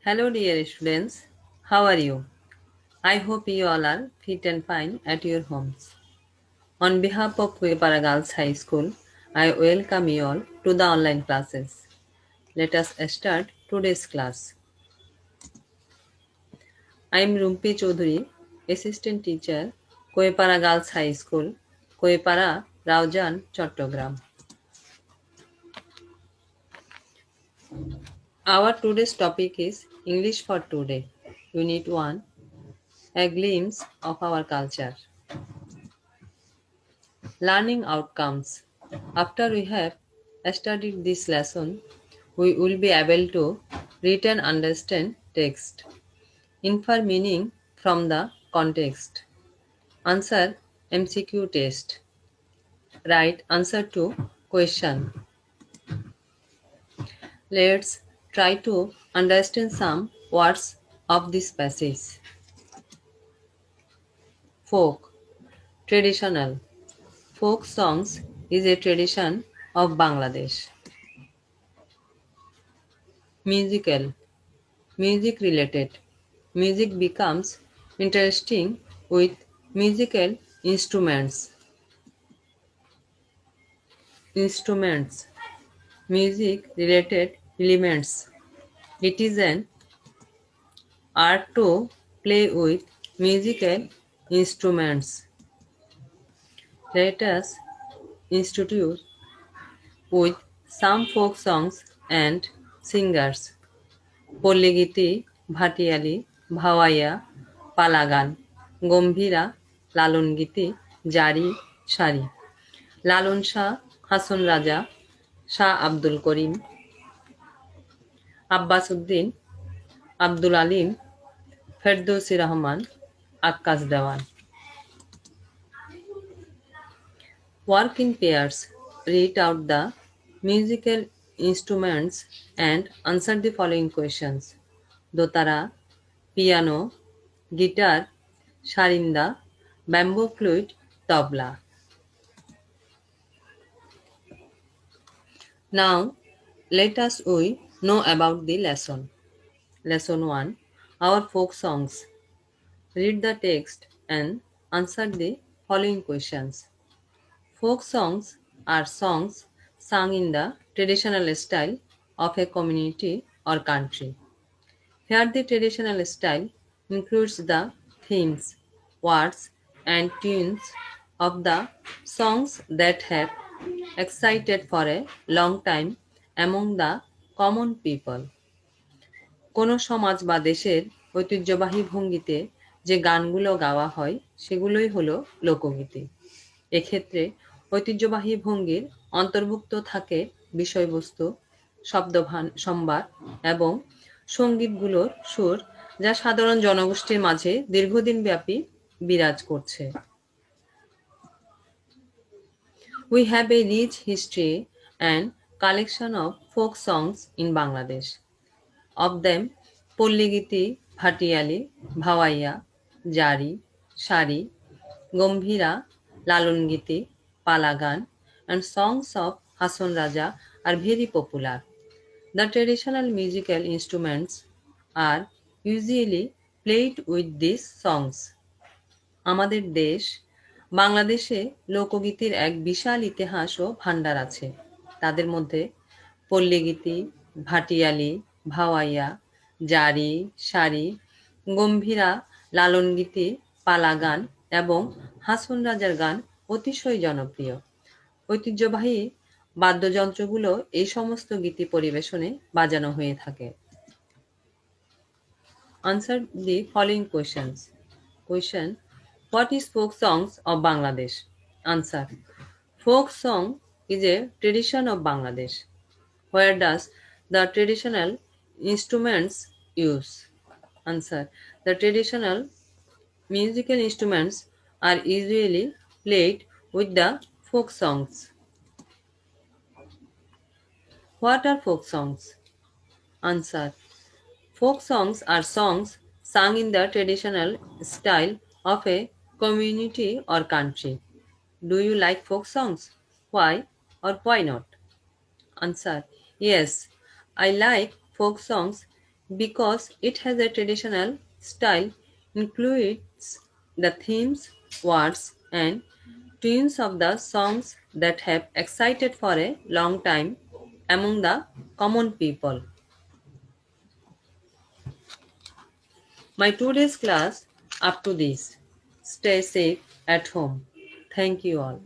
Hello, dear students. How are you? I hope you all are fit and fine at your homes. On behalf of Kuepara Girls High School, I welcome you all to the online classes. Let us start today's class. I am Rumpi Chaudhary, Assistant Teacher, Kuepara Girls High School, Kuepara, Raujan, Chattogram. Our today's topic is English for Today, Unit 1, A Glimpse of Our Culture. Learning outcomes. After we have studied this lesson, we will be able to read and understand text, infer meaning from the context, answer MCQ test, write answer to question. Let's try to understand some words of this passage. Folk, traditional. Folk songs is a tradition of Bangladesh. Musical, music related. Music becomes interesting with musical instruments. Instruments. Music related elements. It is an art to play with musical instruments. Let us introduce with some folk songs and singers. পল্লীগীতি, ভাটিয়ালি, ভাওয়াইয়া, পালাগান, গম্ভীরা, লালনগীতি, জারি, সারি, লালন শাহ, হাসন রাজা, শাহ আব্দুল করিম, আব্বাস উদ্দিন, আব্দুল আলিম, ফেরদৌসী রহমান, আক্কাস দেওয়ান। Work in pairs. Read out the musical instruments and answer the following questions. Dotara, piano, guitar, sharinda, bamboo flute, tabla. Now, let us we know about the lesson. Lesson 1. Our folk songs. Read the text and answer the following questions. Folk songs are songs sung in the traditional style of a community or country. Here the traditional style includes the themes, words and tunes of the songs that have excited for a long time among the common people. কোনো সমাজ বা দেশের ঐতিহ্যবাহী ভঙ্গিতে যে গানগুলো গাওয়া হয় সেগুলোই হলো লোকগীতি। এক্ষেত্রে ঐতিহ্যবাহী ভঙ্গির অন্তর্ভুক্ত থাকে বিষয়বস্তু, সম্ভার এবং সঙ্গীতগুলোর সুর যা সাধারণ জনগোষ্ঠীর মাঝে দীর্ঘদিন ব্যাপী বিরাজ করছে। We have a rich history and collection of folk songs in Bangladesh. Of them, পল্লীগীতি, ভাটিয়ালি, ভাওয়াইয়া, জারি, সারি, Gambhira, Lalongiti, পালাগান, and songs of Hasan Raja are very popular. The traditional musical instruments are usually played with these songs. আমাদের দেশ বাংলাদেশে লোকগীতির এক বিশাল ইতিহাস ও ভাণ্ডার আছে। তাদের মধ্যে পল্লীগীতি, ভাটিয়ালি, ভাওয়াইয়া, জারি, সারি, গম্ভীরা, লালনগীতি, পালাগান এবং হাসন রাজার গান অতিশয় জনপ্রিয়। ঐতিহ্যবাহী বাদ্যযন্ত্রগুলো এই সমস্ত গীতি পরিবেশনে বাজানো হয়ে থাকে। Answer the following questions. Question: What is folk songs of Bangladesh? Answer: Folk song is a tradition of Bangladesh. Where does the traditional instruments use? Answer: The traditional musical instruments are usually played with the folk songs. What are folk songs? Answer: Folk songs are songs sung in the traditional style of a community or country. Do you like folk songs? Why or why not? Answer: Yes, I like folk songs because it has a traditional style, includes the themes, words, and tunes of the songs that have excited for a long time among the common people. My today's class up to this. Stay safe at home. Thank you all.